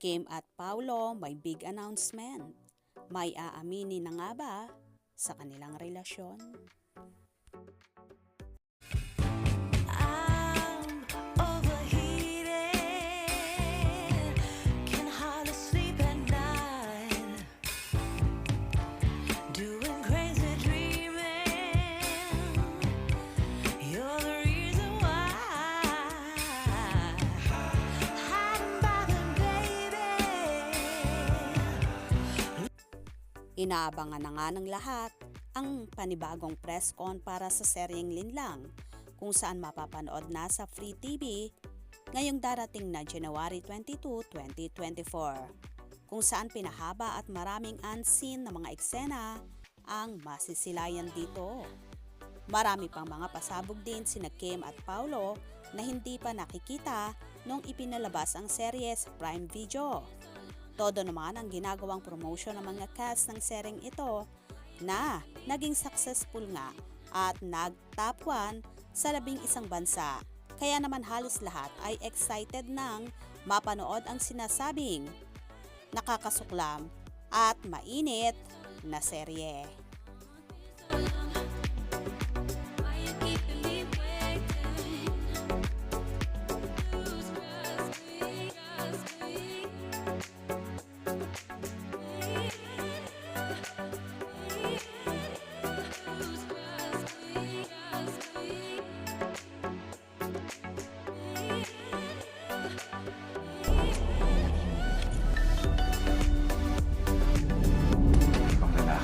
Kim at Paulo may big announcement. May aaminin na nga ba sa kanilang relasyon? Inaabangan na nga ng lahat ang panibagong press con para sa seryeng Linlang kung saan mapapanood na sa Free TV ngayong darating na January 22, 2024 kung saan pinahaba at maraming unseen na mga eksena ang masisilayan dito. Marami pang mga pasabog din sina Kim at Paulo na hindi pa nakikita nung ipinalabas ang serye sa Prime Video. Todo naman ang ginagawang promotion ng mga cast ng seryeng ito na naging successful nga at nag-top 1 sa 11 bansa. Kaya naman halos lahat ay excited nang mapanood ang sinasabing nakakasuklam at mainit na serye.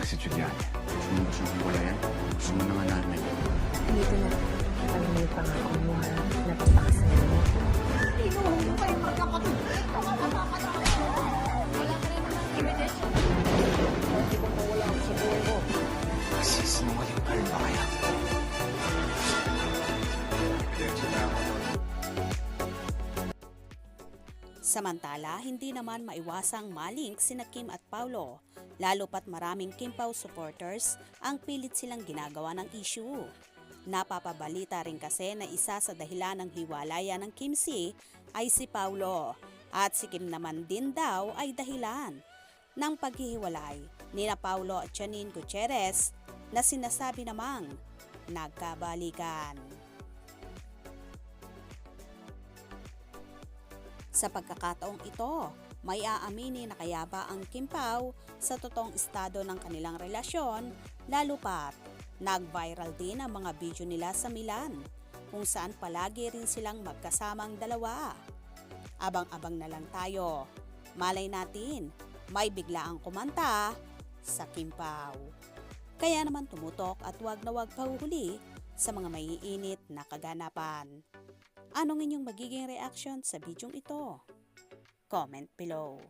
Si Juliana. Gusto mo ba siyang hiwalayan? Gusto mo naman namin. Dito na. Alam mo yung pangako mo, ha? Napapakasaya mo. Inuhuli mo kayo magkakapit. Wala ka rin naman ebidensya. Hindi ba mawala ako sa buhay mo? Kasi sinungaling pa rin ba kaya? Ebidensya na ako. Samantala, hindi naman maiwasang malink sina Kim at Paulo, lalo pat maraming Kim Pao supporters ang pilit silang ginagawa ng issue. Napapabalita rin kasi na isa sa dahilan ng hiwalayan ng Kim C ay si Paulo at si Kim naman din daw ay dahilan ng paghihiwalay ni na Paulo at Janine Gutierrez na sinasabi namang nagkabalikan. Sa pagkakataong ito, may aaminin na kaya ba ang Kim Pao sa totoong estado ng kanilang relasyon, lalo pat nag-viral din ang mga video nila sa Milan, kung saan palagi rin silang magkasamang dalawa. Abang-abang na lang tayo. Malay natin, may biglaang kumanta sa Kim Pao. Kaya naman tumutok at wag na wag pahuhuli sa mga maiinit na kaganapan. Anong inyong magiging reaction sa bidyong ito? Comment below.